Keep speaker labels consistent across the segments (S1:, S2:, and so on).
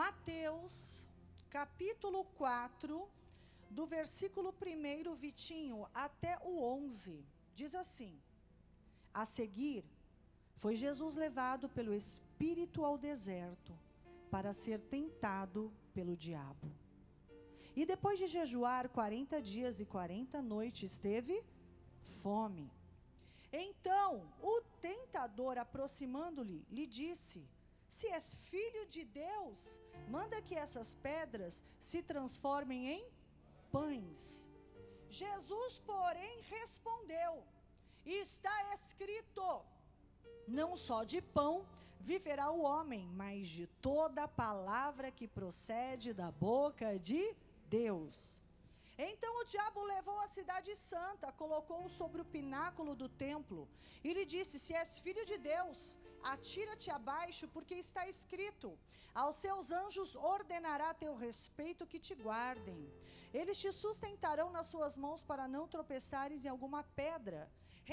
S1: Mateus, capítulo 4, do versículo 1, Vitinho, até o 11, diz assim: a seguir, foi Jesus levado pelo Espírito ao deserto, para ser tentado pelo diabo. E depois de jejuar 40 dias e 40 noites, teve fome. Então, o tentador, aproximando-lhe, lhe disse: se és filho de Deus, manda que essas pedras se transformem em pães. Jesus, porém, respondeu: está escrito, não só de pão viverá o homem, mas de toda palavra que procede da boca de Deus. Então o diabo levou a cidade santa, colocou-o sobre o pináculo do templo, e lhe disse: se és filho de Deus, atira-te abaixo, porque está escrito: aos seus anjos ordenará a teu respeito que te guardem. Eles te sustentarão nas suas mãos para não tropeçares em alguma pedra.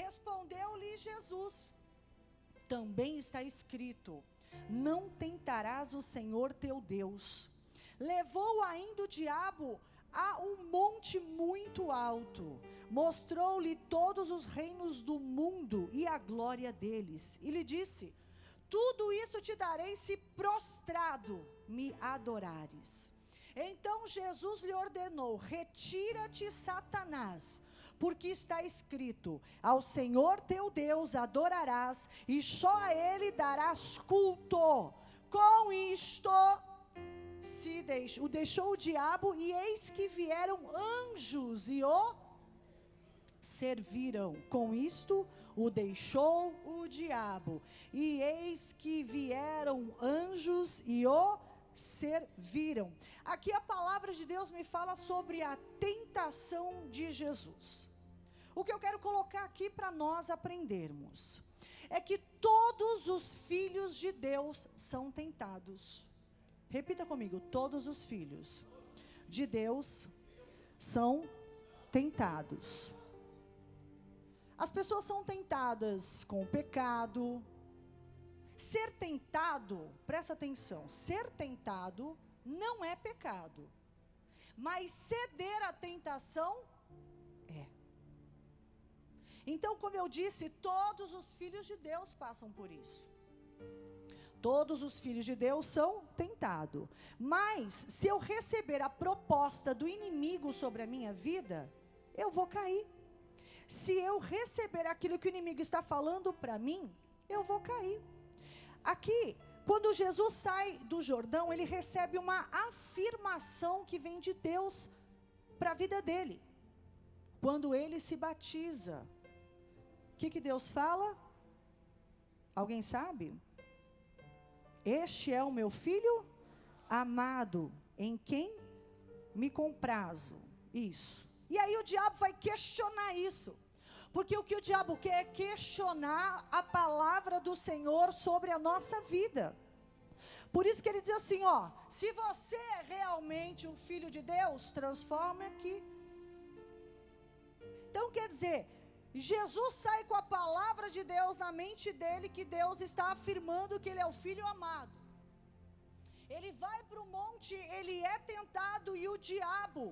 S1: Respondeu-lhe Jesus: também está escrito: não tentarás o Senhor teu Deus. Levou ainda o diabo a um monte muito alto, mostrou-lhe todos os reinos do mundo e a glória deles, e lhe disse: tudo isso te darei se prostrado me adorares. Então Jesus lhe ordenou: retira-te, Satanás, porque está escrito: ao Senhor teu Deus adorarás, e só a Ele darás culto. Com isto o deixou o diabo, e eis que vieram anjos e o serviram. Com isto o deixou o diabo, e eis que vieram anjos e o serviram. Aqui a palavra de Deus me fala sobre a tentação de Jesus. O que eu quero colocar aqui para nós aprendermos é que todos os filhos de Deus são tentados. Repita comigo: todos os filhos de Deus são tentados. As pessoas são tentadas com o pecado. Ser tentado, presta atenção, ser tentado não é pecado, mas ceder à tentação é. Então, como eu disse, todos os filhos de Deus passam por isso. Todos os filhos de Deus são tentados. Mas, se eu receber a proposta do inimigo sobre a minha vida, eu vou cair. Se eu receber aquilo que o inimigo está falando para mim, eu vou cair. Aqui, quando Jesus sai do Jordão, ele recebe uma afirmação que vem de Deus para a vida dele. Quando ele se batiza, o que Deus fala? Alguém sabe? Este é o meu filho amado, em quem me comprazo. Isso. E aí o diabo vai questionar isso. Porque o que o diabo quer é questionar a palavra do Senhor sobre a nossa vida. Por isso que ele diz assim, ó: se você é realmente um filho de Deus, transforme aqui. Então quer dizer, Jesus sai com a palavra de Deus na mente dele, que Deus está afirmando que ele é o filho amado. Ele vai para o monte, ele é tentado, e o diabo,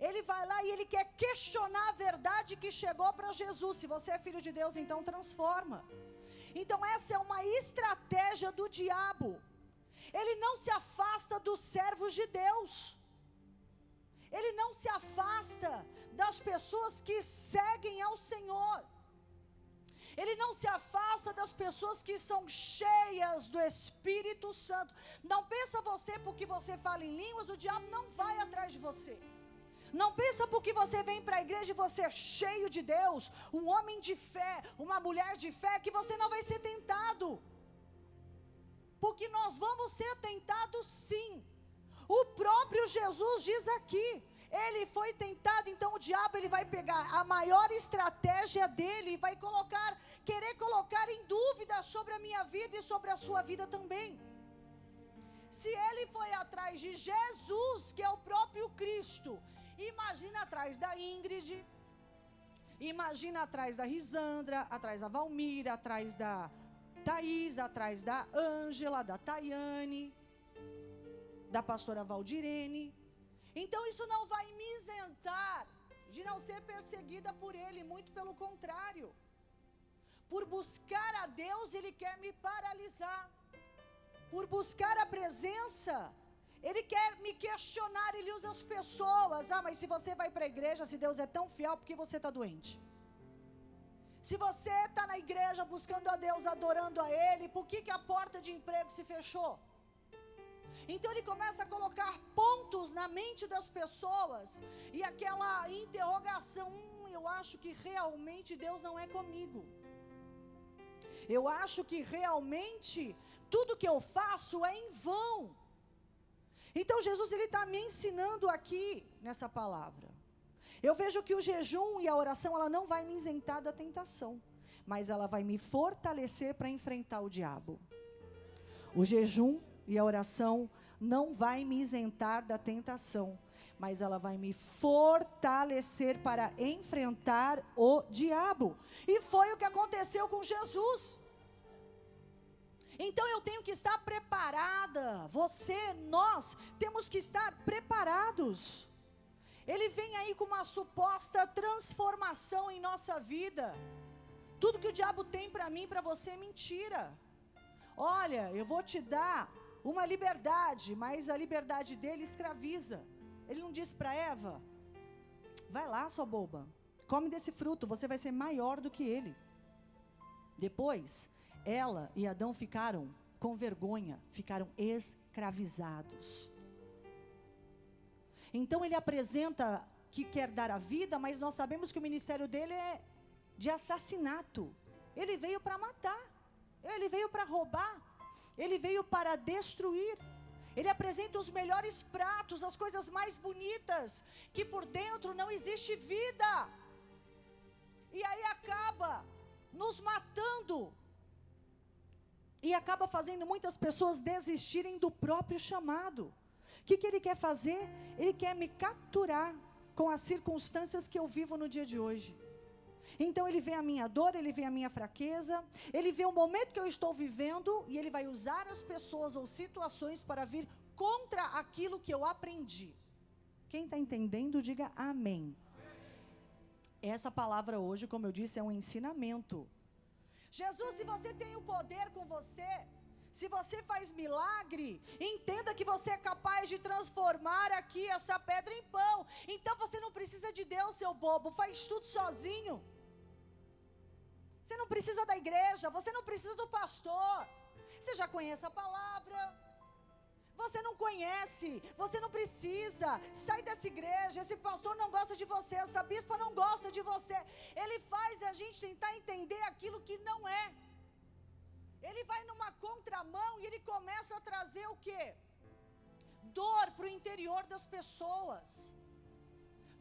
S1: ele vai lá e ele quer questionar a verdade que chegou para Jesus. Se você é filho de Deus, então transforma. Então essa é uma estratégia do diabo. Ele não se afasta dos servos de Deus. Ele não se afasta das pessoas que seguem ao Senhor. Ele não se afasta das pessoas que são cheias do Espírito Santo. Não pensa você porque você fala em línguas, o diabo não vai atrás de você. Não pensa porque você vem para a igreja e você é cheio de Deus, um homem de fé, uma mulher de fé, que você não vai ser tentado. Porque nós vamos ser tentados sim. O próprio Jesus diz aqui, ele foi tentado, então o diabo ele vai pegar a maior estratégia dele e vai querer colocar em dúvida sobre a minha vida e sobre a sua vida também. Se ele foi atrás de Jesus, que é o próprio Cristo, imagina atrás da Ingrid, imagina atrás da Risandra, atrás da Valmira, atrás da Thaís, atrás da Ângela, da Tayane. da pastora Valdirene. Então isso não vai me isentar de não ser perseguida por ele, muito pelo contrário. Por buscar a Deus, ele quer me paralisar. Por buscar a presença, ele quer me questionar. Ele usa as pessoas. Mas se você vai para a igreja, se Deus é tão fiel, por que você está doente? Se você está na igreja buscando a Deus, adorando a Ele, por que a porta de emprego se fechou? Então ele começa a colocar pontos na mente das pessoas, e aquela interrogação: eu acho que realmente Deus não é comigo. Eu acho que realmente tudo que eu faço é em vão. Então Jesus, ele está me ensinando aqui nessa palavra. Eu vejo que o jejum e a oração, ela não vai me isentar da tentação, mas ela vai me fortalecer para enfrentar o diabo. O jejum e a oração não vai me isentar da tentação, mas ela vai me fortalecer para enfrentar o diabo. E foi o que aconteceu com Jesus. Então eu tenho que estar preparada. Você, nós, temos que estar preparados. Ele vem aí com uma suposta transformação em nossa vida. Tudo que o diabo tem para mim, para você, é mentira. Olha, eu vou te dar uma liberdade, mas a liberdade dele escraviza. Ele não disse para Eva: vai lá, sua boba, come desse fruto, você vai ser maior do que ele. Depois, ela e Adão ficaram com vergonha, ficaram escravizados. Então ele apresenta que quer dar a vida, mas nós sabemos que o ministério dele é de assassinato. Ele veio para matar, ele veio para roubar, ele veio para destruir. Ele apresenta os melhores pratos, as coisas mais bonitas, que por dentro não existe vida. E aí acaba nos matando. E acaba fazendo muitas pessoas desistirem do próprio chamado. O que ele quer fazer? Ele quer me capturar com as circunstâncias que eu vivo no dia de hoje. Então ele vê a minha dor, ele vê a minha fraqueza, ele vê o momento que eu estou vivendo, e ele vai usar as pessoas ou situações para vir contra aquilo que eu aprendi. Quem está entendendo, diga amém. Essa palavra hoje, como eu disse, é um ensinamento. Jesus, se você tem o poder com você, se você faz milagre, entenda que você é capaz de transformar aqui essa pedra em pão. Então você não precisa de Deus, seu bobo, faz tudo sozinho. Você não precisa da igreja, você não precisa do pastor. Você já conhece a palavra. Você não conhece, você não precisa. Sai dessa igreja, esse pastor não gosta de você, essa bispa não gosta de você. Ele faz a gente tentar entender aquilo que não é. Ele vai numa contramão e ele começa a trazer o quê? Dor para o interior das pessoas.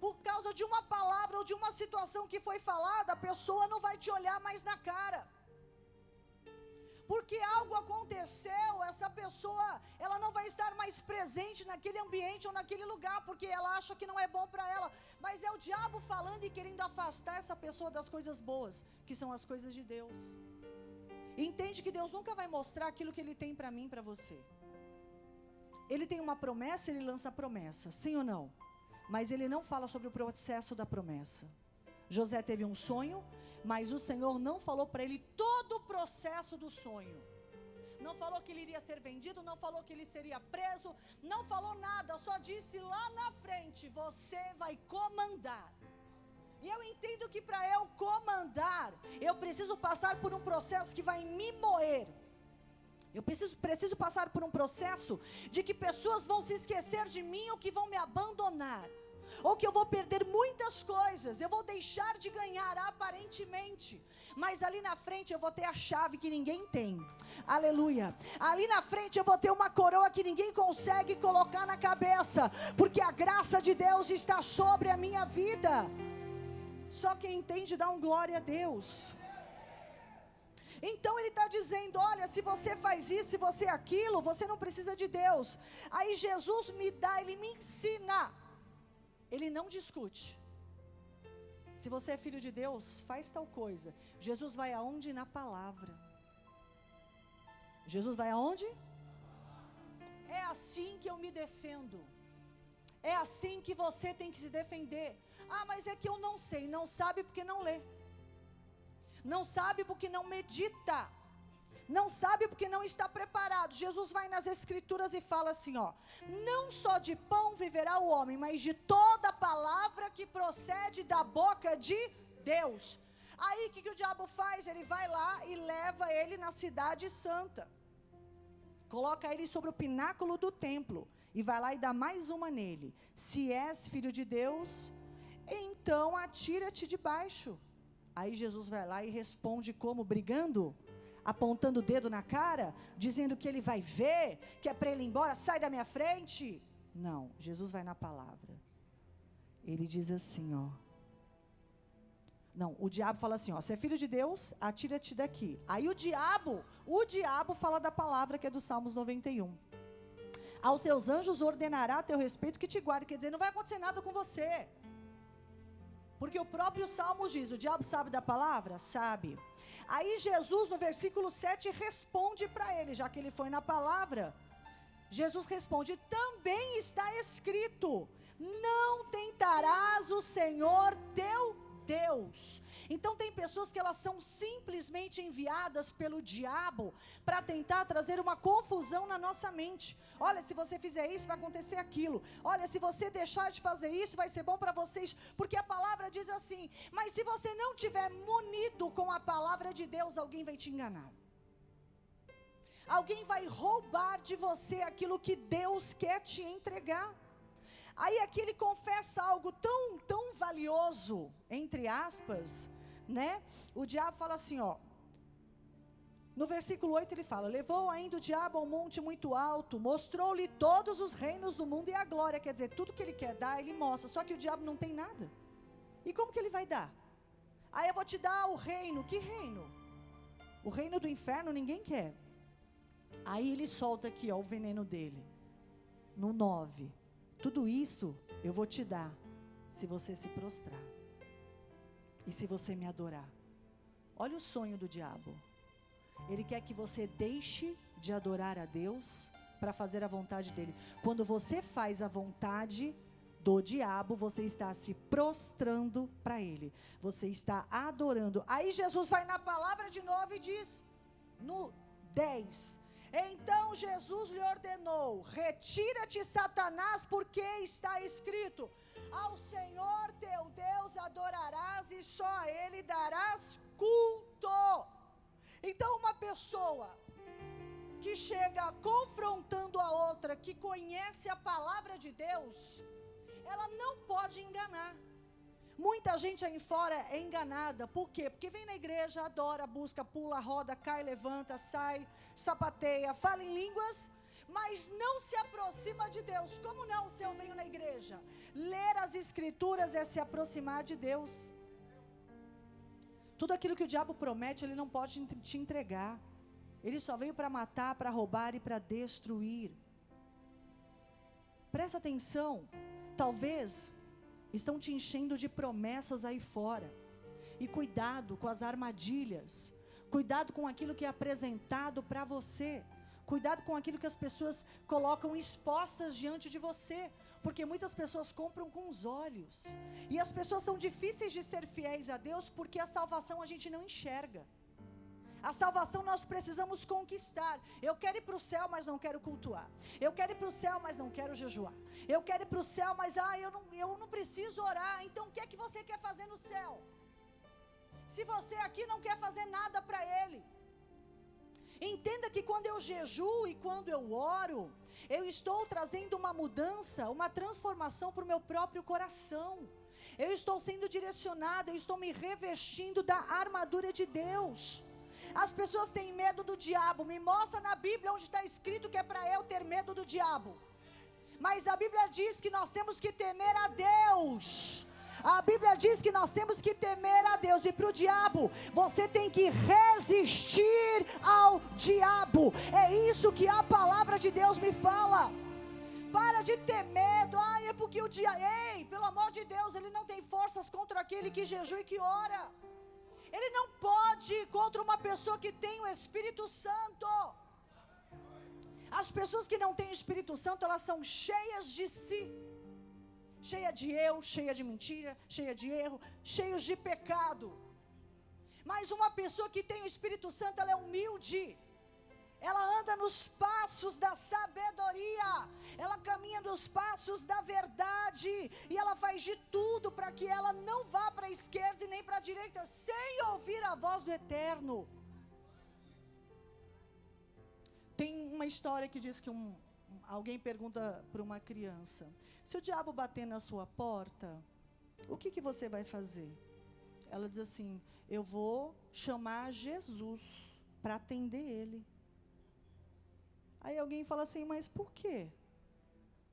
S1: Por causa de uma palavra ou de uma situação que foi falada, a pessoa não vai te olhar mais na cara. Porque algo aconteceu, essa pessoa, ela não vai estar mais presente naquele ambiente ou naquele lugar, porque ela acha que não é bom para ela. Mas é o diabo falando e querendo afastar essa pessoa das coisas boas, que são as coisas de Deus. Entende que Deus nunca vai mostrar aquilo que Ele tem para mim e para você. Ele tem uma promessa, Ele lança a promessa, sim ou não? Mas Ele não fala sobre o processo da promessa. José teve um sonho, mas o Senhor não falou para ele todo o processo do sonho. Não falou que ele iria ser vendido, não falou que ele seria preso, não falou nada, só disse lá na frente: você vai comandar. E eu entendo que para eu comandar, eu preciso passar por um processo que vai me moer. Eu preciso passar por um processo de que pessoas vão se esquecer de mim ou que vão me abandonar. Ou que eu vou perder muitas coisas, eu vou deixar de ganhar aparentemente, mas ali na frente eu vou ter a chave que ninguém tem. Aleluia. Ali na frente eu vou ter uma coroa que ninguém consegue colocar na cabeça, porque a graça de Deus está sobre a minha vida. Só quem entende dá um glória a Deus. Então ele está dizendo: olha, se você faz isso, se você é aquilo, você não precisa de Deus. Aí Jesus me dá, ele me ensina. Ele não discute. Se você é filho de Deus, faz tal coisa. Jesus vai aonde? Na palavra. Jesus vai aonde? É assim que eu me defendo. É assim que você tem que se defender. Ah, mas é que eu não sei. Não sabe porque não lê. Não sabe porque não medita. Não sabe porque não está preparado. Jesus vai nas escrituras e fala assim, ó: não só de pão viverá o homem, mas de toda palavra que procede da boca de Deus. Aí o que o diabo faz? Ele vai lá e leva ele na cidade santa. Coloca ele sobre o pináculo do templo. E vai lá e dá mais uma nele. Se és filho de Deus, então atira-te de baixo. Aí Jesus vai lá e responde como? Brigando? Apontando o dedo na cara? Dizendo que ele vai ver? Que é para ele ir embora? Sai da minha frente? Não, Jesus vai na palavra. Ele diz assim, ó. Não, o diabo fala assim, ó: se é filho de Deus, atira-te daqui. Aí o diabo fala da palavra que é do Salmos 91. Aos seus anjos ordenará a teu respeito que te guarde. Quer dizer, não vai acontecer nada com você. Porque o próprio Salmos diz, o diabo sabe da palavra? Sabe. Aí Jesus, no versículo 7, responde para ele, já que ele foi na palavra. Jesus responde: também está escrito, não tentarás o Senhor teu Deus. Então tem pessoas que elas são simplesmente enviadas pelo diabo para tentar trazer uma confusão na nossa mente. Olha, se você fizer isso, vai acontecer aquilo. Olha, se você deixar de fazer isso, vai ser bom para vocês. Porque a palavra diz assim. Mas se você não tiver munido com a palavra de Deus, alguém vai te enganar. Alguém vai roubar de você aquilo que Deus quer te entregar. Aí aqui ele confessa algo tão valioso, entre aspas, né? O diabo fala assim, ó. No versículo 8 ele fala: levou ainda o diabo a um monte muito alto, mostrou-lhe todos os reinos do mundo e a glória. Quer dizer, tudo que ele quer dar, ele mostra. Só que o diabo não tem nada. E como que ele vai dar? Aí eu vou te dar o reino. Que reino? O reino do inferno ninguém quer. Aí ele solta aqui, ó, o veneno dele. No 9. Tudo isso eu vou te dar se você se prostrar e se você me adorar. Olha o sonho do diabo. Ele quer que você deixe de adorar a Deus para fazer a vontade dele. Quando você faz a vontade do diabo, você está se prostrando para ele. Você está adorando. Aí Jesus vai na palavra de novo e diz, no 10... então Jesus lhe ordenou: retira-te, Satanás, porque está escrito: ao Senhor teu Deus adorarás e só a Ele darás culto. Então uma pessoa que chega confrontando a outra, que conhece a palavra de Deus, ela não pode enganar. Muita gente aí fora é enganada. Por quê? Porque vem na igreja, adora, busca, pula, roda, cai, levanta, sai, sapateia, fala em línguas, mas não se aproxima de Deus. Como não, se eu venho na igreja? Ler as escrituras é se aproximar de Deus. Tudo aquilo que o diabo promete, ele não pode te entregar. Ele só veio para matar, para roubar e para destruir. Presta atenção. Talvez estão te enchendo de promessas aí fora. E cuidado com as armadilhas. Cuidado com aquilo que é apresentado para você. Cuidado com aquilo que as pessoas colocam expostas diante de você. Porque muitas pessoas compram com os olhos. E as pessoas são difíceis de ser fiéis a Deus porque a salvação a gente não enxerga. A salvação nós precisamos conquistar. Eu quero ir para o céu, mas não quero cultuar. Eu quero ir para o céu, mas não quero jejuar. Eu quero ir para o céu, mas eu não preciso orar. Então o que é que você quer fazer no céu? Se você aqui não quer fazer nada para Ele. Entenda que quando eu jejuo e quando eu oro, eu estou trazendo uma mudança, uma transformação para o meu próprio coração. Eu estou sendo direcionado, eu estou me revestindo da armadura de Deus. As pessoas têm medo do diabo. Me mostra na Bíblia onde está escrito que é para eu ter medo do diabo. Mas a Bíblia diz que nós temos que temer a Deus. A Bíblia diz que nós temos que temer a Deus. E para o diabo, você tem que resistir ao diabo. É isso que a palavra de Deus me fala. Para de ter medo. É porque o diabo... Ei, pelo amor de Deus, ele não tem forças contra aquele que jejua e que ora. Ele não pode ir contra uma pessoa que tem o Espírito Santo. As pessoas que não têm Espírito Santo, elas são cheias de si. Cheia de eu, cheia de mentira, cheia de erro, cheios de pecado. Mas uma pessoa que tem o Espírito Santo, ela é humilde. Ela anda nos passos da sabedoria. Ela caminha nos passos da verdade. E ela faz de tudo para que ela não vá para a esquerda e nem para a direita, sem ouvir a voz do Eterno. Tem uma história que diz que alguém pergunta para uma criança: se o diabo bater na sua porta, o que você vai fazer? Ela diz assim: eu vou chamar Jesus para atender ele. Aí alguém fala assim: mas por quê?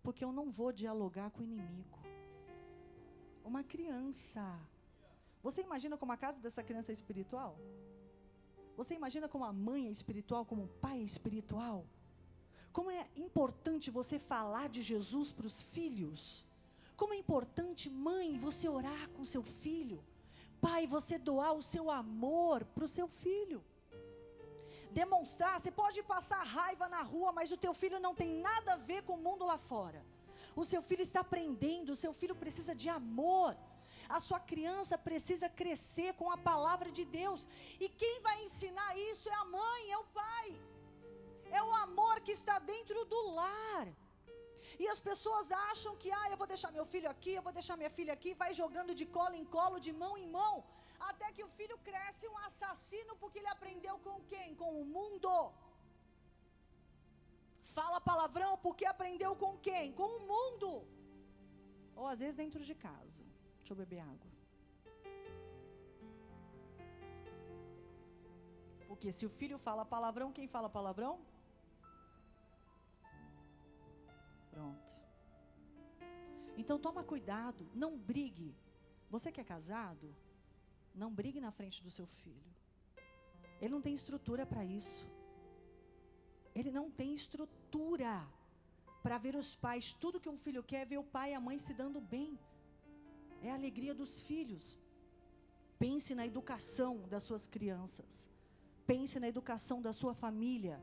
S1: Porque eu não vou dialogar com o inimigo. Uma criança. Você imagina como a casa dessa criança é espiritual? Você imagina como a mãe é espiritual, como o pai é espiritual? Como é importante você falar de Jesus para os filhos. Como é importante, mãe, você orar com seu filho. Pai, você doar o seu amor para o seu filho. Demonstrar, você pode passar raiva na rua, mas o teu filho não tem nada a ver com o mundo lá fora. O seu filho está aprendendo, o seu filho precisa de amor. A sua criança precisa crescer com a palavra de Deus. E quem vai ensinar isso é a mãe, é o pai. É o amor que está dentro do lar. E as pessoas acham que, eu vou deixar meu filho aqui, eu vou deixar minha filha aqui, vai jogando de colo em colo, de mão em mão, até que o filho cresce um assassino, porque ele aprendeu com quem? Com o mundo. Fala palavrão porque aprendeu com quem? Com o mundo. Ou às vezes dentro de casa. Deixa eu beber água. Porque se o filho fala palavrão, quem fala palavrão? Pronto. Então toma cuidado, não brigue. Você que é casado, não brigue na frente do seu filho. Ele não tem estrutura para isso. Ele não tem estrutura para ver os pais. Tudo que um filho quer é ver o pai e a mãe se dando bem. É a alegria dos filhos. Pense na educação das suas crianças. Pense na educação da sua família.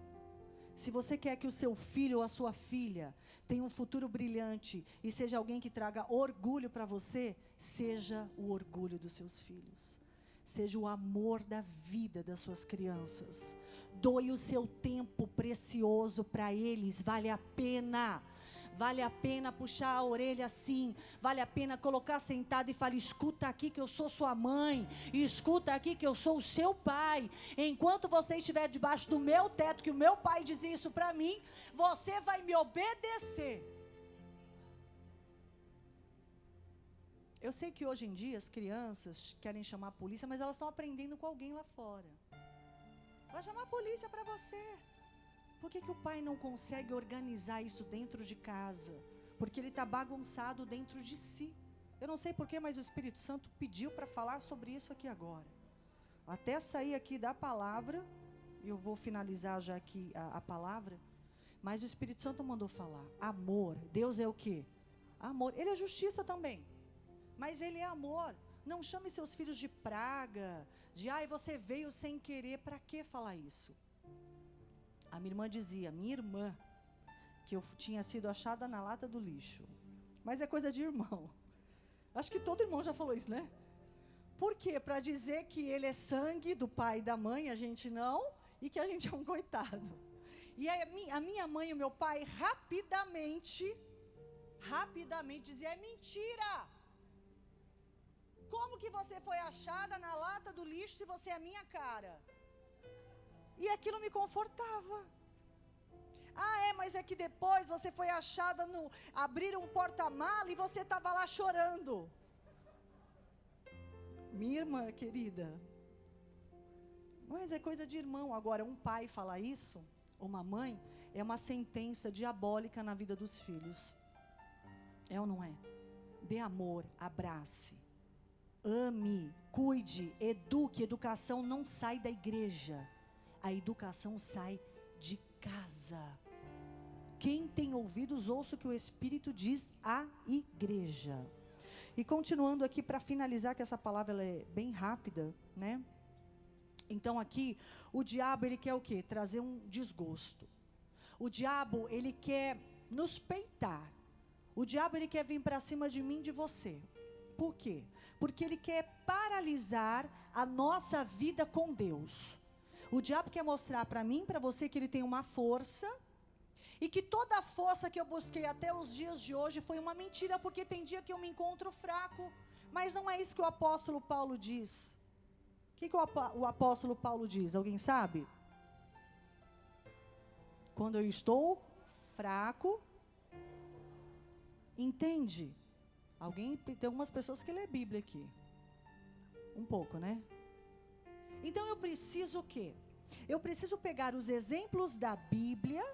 S1: Se você quer que o seu filho ou a sua filha tenha um futuro brilhante e seja alguém que traga orgulho para você, seja o orgulho dos seus filhos. Seja o amor da vida das suas crianças. Doe o seu tempo precioso para eles, vale a pena. Vale a pena puxar a orelha assim, vale a pena colocar sentado e falar: escuta aqui que eu sou sua mãe, e escuta aqui que eu sou o seu pai. Enquanto você estiver debaixo do meu teto, que o meu pai dizia isso para mim, você vai me obedecer. Eu sei que hoje em dia as crianças querem chamar a polícia, mas elas estão aprendendo com alguém lá fora. Vai chamar a polícia para você. Por que o pai não consegue organizar isso dentro de casa? Porque ele está bagunçado dentro de si. Eu não sei porquê, mas o Espírito Santo pediu para falar sobre isso aqui agora. Até sair aqui da palavra, eu vou finalizar já aqui a palavra, mas o Espírito Santo mandou falar. Amor, Deus é o quê? Amor, Ele é justiça também, mas Ele é amor. Não chame seus filhos de praga, de você veio sem querer. Para que falar isso? A minha irmã dizia, que eu tinha sido achada na lata do lixo. Mas é coisa de irmão. Acho que todo irmão já falou isso, né? Por quê? Para dizer que ele é sangue do pai e da mãe, a gente não, e que a gente é um coitado. E aí, a minha mãe e o meu pai rapidamente dizia: é mentira. Como que você foi achada na lata do lixo se você é a minha cara? E aquilo me confortava. Mas é que depois você foi achada abriram um porta-mala e você estava lá chorando. Minha irmã querida, mas é coisa de irmão. Agora, um pai falar isso, uma mãe, é uma sentença diabólica na vida dos filhos. É ou não é? Dê amor, abrace, ame, cuide, eduque. Educação não sai da igreja. A educação sai de casa. Quem tem ouvidos, ouça o que o Espírito diz à igreja. E continuando aqui, para finalizar, que essa palavra ela é bem rápida, né? Então aqui, o diabo ele quer o quê? Trazer um desgosto. O diabo, ele quer nos peitar. O diabo, ele quer vir para cima de mim e de você. Por quê? Porque ele quer paralisar a nossa vida com Deus. O diabo quer mostrar para mim, para você, que ele tem uma força, e que toda a força que eu busquei até os dias de hoje foi uma mentira, porque tem dia que eu me encontro fraco, mas não é isso que o apóstolo Paulo diz. O que o apóstolo Paulo diz? Alguém sabe? Quando eu estou fraco, entende? Tem algumas pessoas que lê Bíblia aqui. Um pouco, né? Então eu preciso o quê? Eu preciso pegar os exemplos da Bíblia,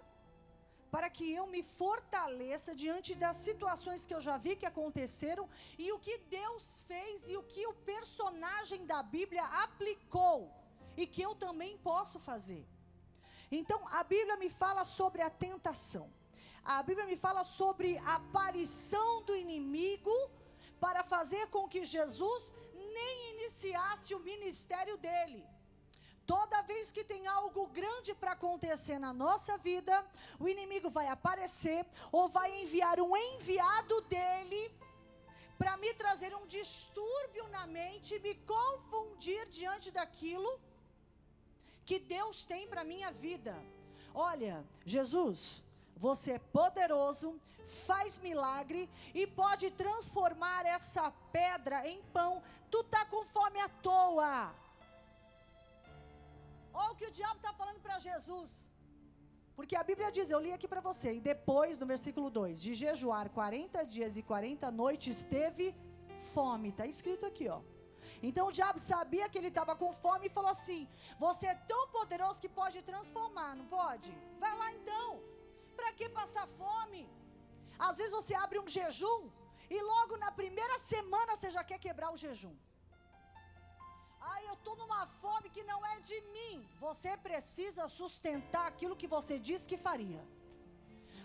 S1: para que eu me fortaleça diante das situações que eu já vi que aconteceram, e o que Deus fez, e o que o personagem da Bíblia aplicou, e que eu também posso fazer. Então a Bíblia me fala sobre a tentação. A Bíblia me fala sobre a aparição do inimigo, para fazer com que Jesus nem iniciasse o ministério dele. Toda vez que tem algo grande para acontecer na nossa vida, o inimigo vai aparecer, ou vai enviar um enviado dele, para me trazer um distúrbio na mente, me confundir diante daquilo que Deus tem para a minha vida. Olha, Jesus, você é poderoso, faz milagre, e pode transformar essa pedra em pão. Tu está com fome à toa. Olha o que o diabo está falando para Jesus. Porque a Bíblia diz, eu li aqui para você, e depois no versículo 2, de jejuar 40 dias e 40 noites, teve fome. Está escrito aqui, ó. Então o diabo sabia que ele estava com fome, e falou assim: você é tão poderoso que pode transformar, não pode? Vai lá então. Para que passar fome? Às vezes você abre um jejum, e logo na primeira semana você já quer quebrar o jejum. Eu estou numa fome que não é de mim. Você precisa sustentar aquilo que você disse que faria.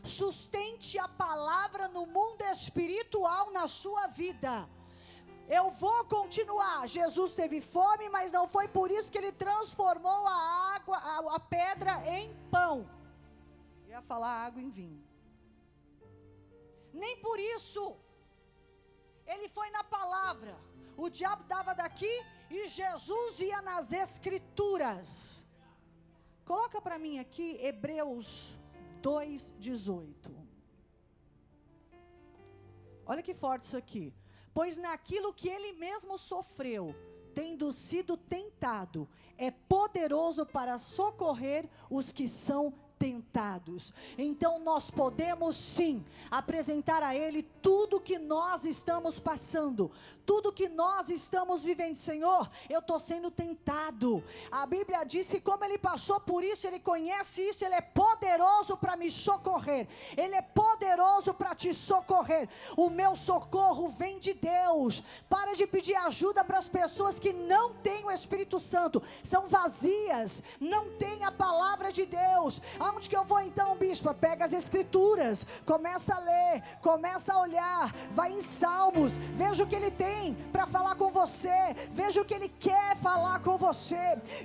S1: Sustente a palavra no mundo espiritual na sua vida. Eu vou continuar. Jesus teve fome, mas não foi por isso que ele transformou a pedra em pão. Eu ia falar água em vinho. Nem por isso. Ele foi na palavra. O diabo dava daqui e Jesus ia nas escrituras. Coloca para mim aqui Hebreus 2:18. Olha que forte isso aqui. Pois naquilo que ele mesmo sofreu, tendo sido tentado, é poderoso para socorrer os que são tentados. Então nós podemos sim apresentar a Ele tudo que nós estamos passando, tudo que nós estamos vivendo. Senhor, eu estou sendo tentado. A Bíblia diz que como Ele passou por isso, Ele conhece isso, Ele é poderoso para me socorrer, Ele é poderoso para te socorrer. O meu socorro vem de Deus. Para de pedir ajuda para as pessoas que não têm o Espírito Santo, são vazias, não têm a palavra de Deus. Aonde que eu vou então, bispo? Pega as escrituras, começa a ler, começa a olhar, vai em Salmos, veja o que ele tem para falar com você, veja o que ele quer falar com você.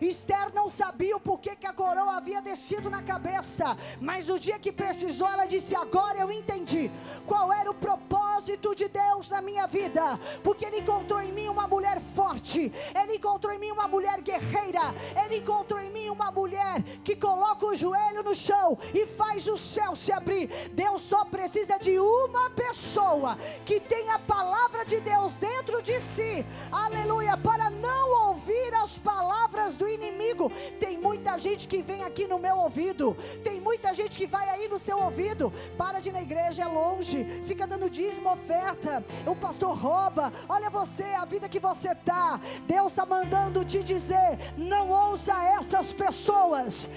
S1: Esther não sabia o porquê que a coroa havia descido na cabeça, mas o dia que precisou, ela disse: agora eu entendi qual era o propósito de Deus na minha vida, porque Ele encontrou em mim uma mulher forte, Ele encontrou em mim uma mulher guerreira, Ele encontrou em mim uma mulher que coloca o joelho no chão e faz o céu se abrir. Deus só precisa de uma pessoa que tenha a palavra de Deus dentro de si, aleluia, para não ouvir as palavras do inimigo. Tem muita gente que vem aqui no meu ouvido, tem muita gente que vai aí no seu ouvido, para de ir na igreja, é longe, fica dando dízimo, oferta, o pastor rouba. Olha você, a vida que você está, Deus está mandando te dizer: não ouça essas pessoas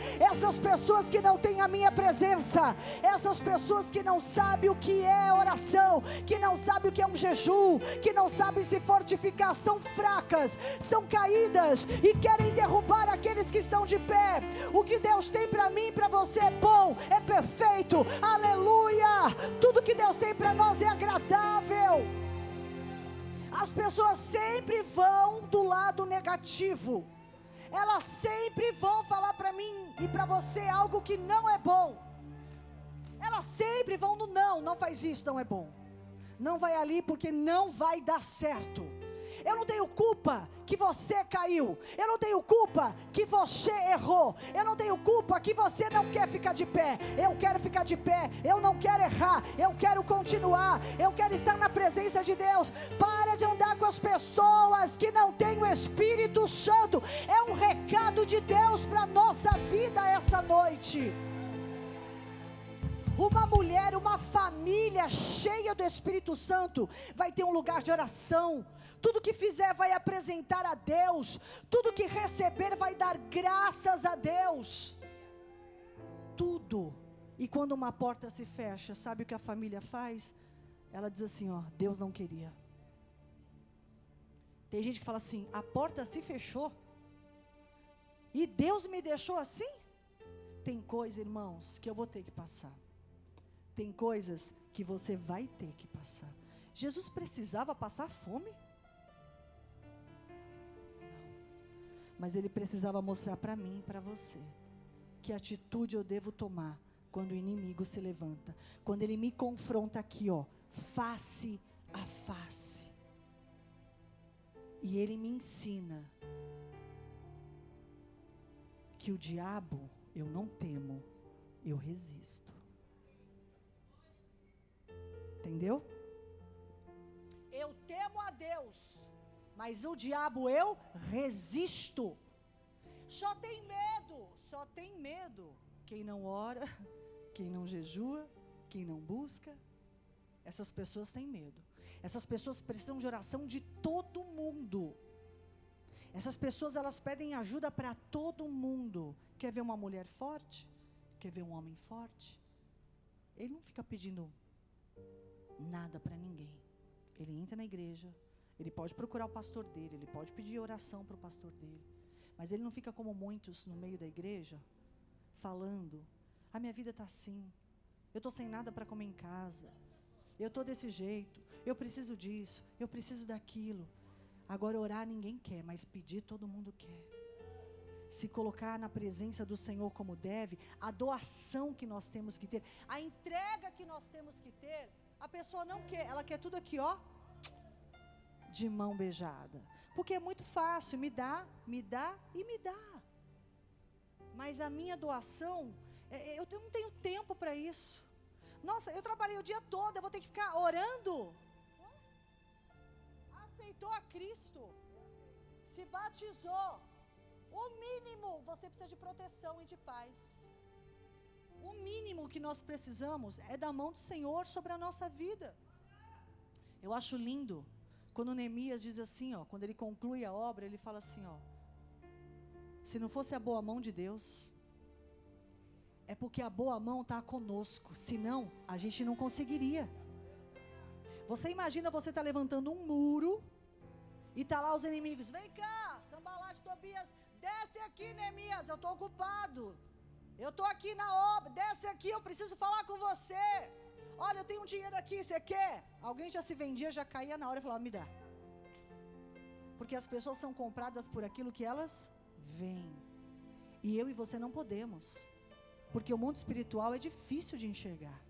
S1: que não têm a minha presença, essas pessoas que não sabem o que é oração, que não sabem o que é um jejum, que não sabem se fortificar, são fracas, são caídas e querem derrubar aqueles que estão de pé. O que Deus tem para mim e para você é bom, é perfeito, aleluia. Tudo que Deus tem para nós é agradável. As pessoas sempre vão do lado negativo, elas sempre vão falar para mim e para você algo que não é bom. Elas sempre vão no não, não faz isso, não é bom. Não vai ali porque não vai dar certo. Eu não tenho culpa que você caiu. Eu não tenho culpa que você errou. Eu não tenho culpa que você não quer ficar de pé. Eu quero ficar de pé. Eu não quero errar. Eu quero continuar. Eu quero estar na presença de Deus. Para de andar com as pessoas que não têm o Espírito Santo. É um recado de Deus para a nossa vida essa noite. Uma mulher, uma família cheia do Espírito Santo vai ter um lugar de oração. Tudo que fizer vai apresentar a Deus. Tudo que receber vai dar graças a Deus. Tudo. E quando uma porta se fecha, sabe o que a família faz? Ela diz assim, ó, Deus não queria. Tem gente que fala assim, a porta se fechou e Deus me deixou assim? Tem coisa, irmãos, que eu vou ter que passar. Tem coisas que você vai ter que passar. Jesus precisava passar fome? Não. Mas Ele precisava mostrar para mim e para você que atitude eu devo tomar quando o inimigo se levanta. Quando ele me confronta aqui, ó, face a face. E ele me ensina que o diabo eu não temo, eu resisto. Entendeu? Eu temo a Deus, mas o diabo eu resisto. Só tem medo quem não ora, quem não jejua, quem não busca. Essas pessoas têm medo. Essas pessoas precisam de oração de todo mundo. Essas pessoas, elas pedem ajuda para todo mundo. Quer ver uma mulher forte? Quer ver um homem forte? Ele não fica pedindo nada para ninguém. Ele entra na igreja, ele pode procurar o pastor dele, ele pode pedir oração para o pastor dele, mas ele não fica como muitos no meio da igreja, falando, a minha vida está assim, eu estou sem nada para comer em casa, eu estou desse jeito, eu preciso disso, eu preciso daquilo. Agora orar ninguém quer, mas pedir todo mundo quer. Se colocar na presença do Senhor como deve, a doação que nós temos que ter, a entrega que nós temos que ter, a pessoa não quer, ela quer tudo aqui, ó, de mão beijada. Porque é muito fácil, me dá e me dá. Mas a minha doação, eu não tenho tempo para isso. Nossa, eu trabalhei o dia todo, eu vou ter que ficar orando? Aceitou a Cristo, se batizou. O mínimo, você precisa de proteção e de paz. O mínimo que nós precisamos é da mão do Senhor sobre a nossa vida. Eu acho lindo quando Neemias diz assim, ó, quando ele conclui a obra, ele fala assim, ó, se não fosse a boa mão de Deus, é porque a boa mão está conosco, senão a gente não conseguiria. Você imagina você tá levantando um muro e tá lá os inimigos, vem cá, Sambalat, Tobias, desce aqui, Neemias, eu estou ocupado. Eu estou aqui na obra, desce aqui, eu preciso falar com você. Olha, eu tenho um dinheiro aqui, você quer? Alguém já se vendia, já caía na hora e falava, me dá. Porque as pessoas são compradas por aquilo que elas veem. E eu e você não podemos. Porque o mundo espiritual é difícil de enxergar.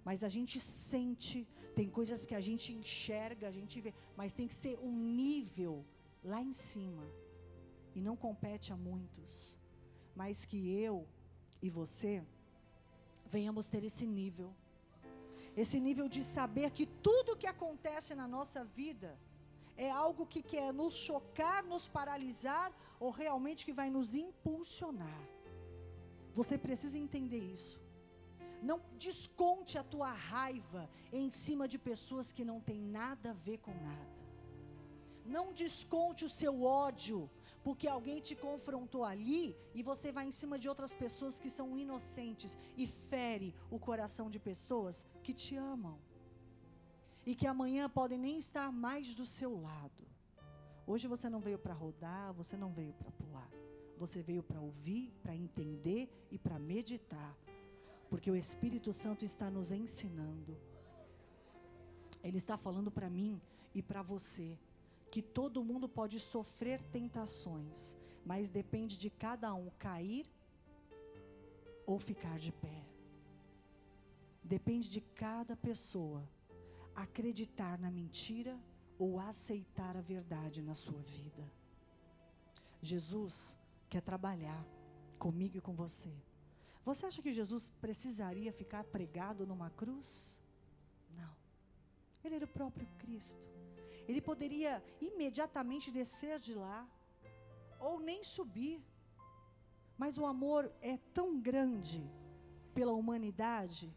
S1: Mas a gente sente, tem coisas que a gente enxerga, a gente vê. Mas tem que ser um nível lá em cima. E não compete a muitos. Mas que eu e você venhamos ter esse nível. Esse nível de saber que tudo que acontece na nossa vida é algo que quer nos chocar, nos paralisar, ou realmente que vai nos impulsionar. Você precisa entender isso. Não desconte a tua raiva em cima de pessoas que não têm nada a ver com nada. Não desconte o seu ódio porque alguém te confrontou ali e você vai em cima de outras pessoas que são inocentes e fere o coração de pessoas que te amam e que amanhã podem nem estar mais do seu lado. Hoje você não veio para rodar, você não veio para pular, você veio para ouvir, para entender e para meditar, porque o Espírito Santo está nos ensinando. Ele está falando para mim e para você que todo mundo pode sofrer tentações, mas depende de cada um cair ou ficar de pé. Depende de cada pessoa acreditar na mentira ou aceitar a verdade na sua vida. Jesus quer trabalhar comigo e com você. Você acha que Jesus precisaria ficar pregado numa cruz? Não. Ele era o próprio Cristo. Ele poderia imediatamente descer de lá, ou nem subir. Mas o amor é tão grande pela humanidade,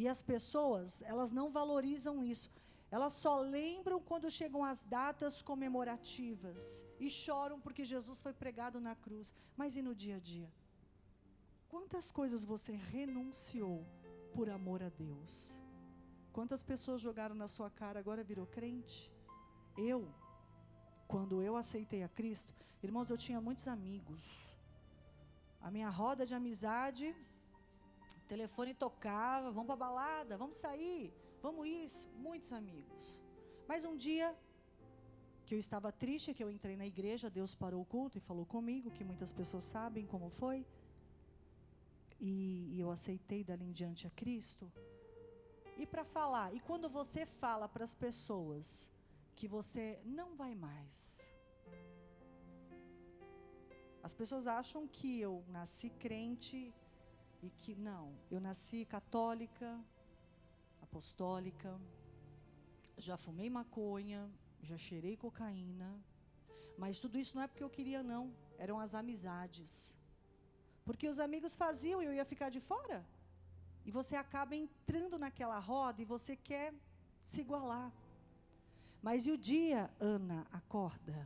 S1: e as pessoas, elas não valorizam isso. Elas só lembram quando chegam as datas comemorativas, e choram porque Jesus foi pregado na cruz. Mas e no dia a dia? Quantas coisas você renunciou por amor a Deus? Quantas pessoas jogaram na sua cara, agora virou crente? Quando eu aceitei a Cristo, irmãos, eu tinha muitos amigos. A minha roda de amizade, o telefone tocava, vamos para a balada, vamos sair, vamos isso, muitos amigos. Mas um dia, que eu estava triste, que eu entrei na igreja, Deus parou o culto e falou comigo, que muitas pessoas sabem como foi. E eu aceitei dali em diante a Cristo. E para falar, e quando você fala para as pessoas que você não vai mais, as pessoas acham que eu nasci crente e que não, eu nasci católica, apostólica, já fumei maconha, já cheirei cocaína, mas tudo isso não é porque eu queria não, eram as amizades. Porque os amigos faziam e eu ia ficar de fora. E você acaba entrando naquela roda e você quer se igualar. Mas e o dia, Ana, acorda?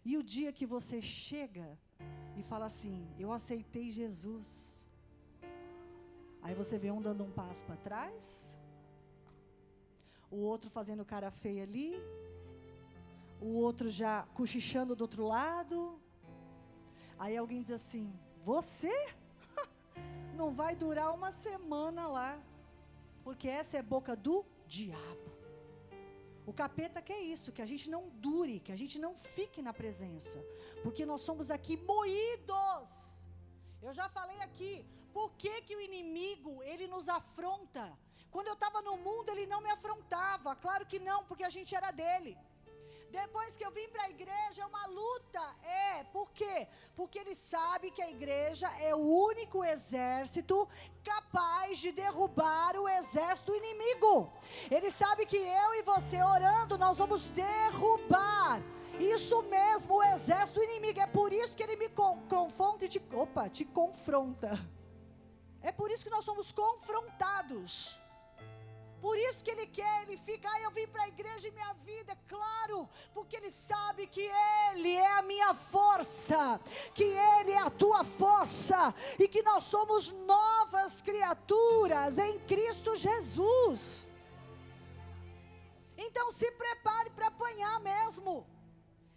S1: E o dia que você chega e fala assim, eu aceitei Jesus. Aí você vê um dando um passo para trás, o outro fazendo cara feia ali, o outro já cochichando do outro lado. Aí alguém diz assim, você não vai durar uma semana lá, porque essa é boca do diabo. O capeta quer isso, que a gente não dure, que a gente não fique na presença, porque nós somos aqui moídos. Eu já falei aqui, por que o inimigo, ele nos afronta? Quando eu estava no mundo, ele não me afrontava, claro que não, porque a gente era dele. Depois que eu vim para a igreja, é uma luta. Por quê? Porque ele sabe que a igreja é o único exército capaz de derrubar o exército inimigo. Ele sabe que eu e você orando, nós vamos derrubar, isso mesmo, o exército inimigo. É por isso que ele me confronta e te confronta. É por isso que nós somos confrontados. Por isso que ele quer, ele fica, eu vim para a igreja e minha vida, é claro, porque ele sabe que ele é a minha força, que ele é a tua força, e que nós somos novas criaturas em Cristo Jesus. Então se prepare para apanhar mesmo,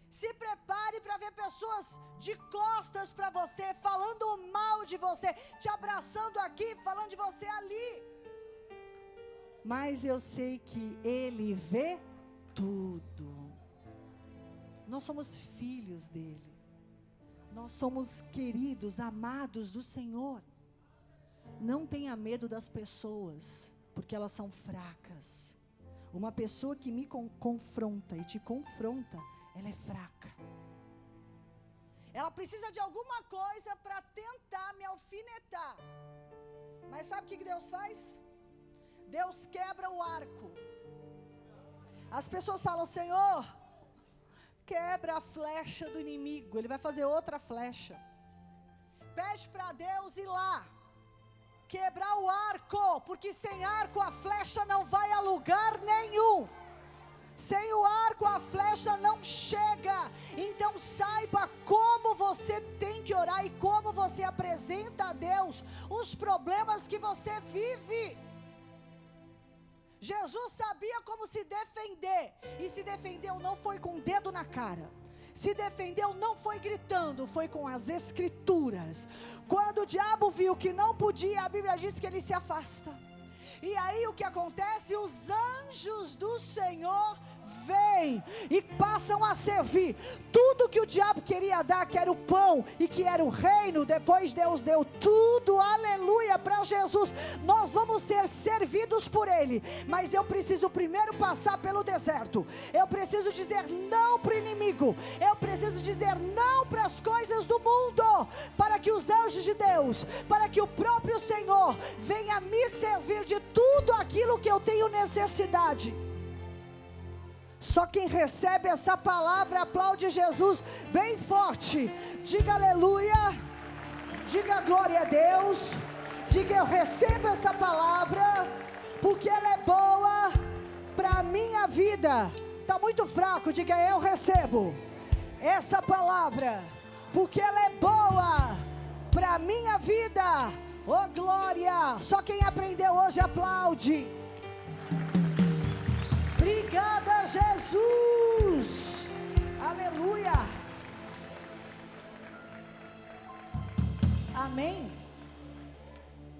S1: se prepare para ver pessoas de costas para você, falando mal de você, te abraçando aqui, falando de você ali. Mas eu sei que ele vê tudo. Nós somos filhos dele. Nós somos queridos, amados do Senhor. Não tenha medo das pessoas, porque elas são fracas. Uma pessoa que me confronta e te confronta, ela é fraca. Ela precisa de alguma coisa para tentar me alfinetar. Mas sabe o que Deus faz? Deus quebra o arco. As pessoas falam, Senhor, quebra a flecha do inimigo. Ele vai fazer outra flecha. Pede para Deus ir lá, quebrar o arco, porque sem arco a flecha não vai a lugar nenhum. Sem o arco a flecha não chega. Então saiba como você tem que orar e como você apresenta a Deus os problemas que você vive. Jesus sabia como se defender, e se defendeu não foi com o dedo na cara, se defendeu não foi gritando, foi com as escrituras. Quando o diabo viu que não podia, a Bíblia diz que ele se afasta. E aí o que acontece? Os anjos do Senhor vêm e passam a servir. Tudo que o diabo queria dar, que era o pão e que era o reino, depois Deus deu tudo, aleluia, para Jesus. Nós vamos ser servidos por Ele, mas eu preciso primeiro passar pelo deserto. Eu preciso dizer não para o inimigo. Eu preciso dizer não para as coisas do mundo, para que os anjos de Deus, para que o próprio Senhor venha me servir de tudo aquilo que eu tenho necessidade. Só quem recebe essa palavra aplaude Jesus bem forte. Diga aleluia, diga glória a Deus, diga eu recebo essa palavra, porque ela é boa para a minha vida. Está muito fraco, diga eu recebo essa palavra, porque ela é boa para a minha vida. Oh glória, só quem aprendeu hoje aplaude. Obrigada, Jesus. Aleluia. Amém.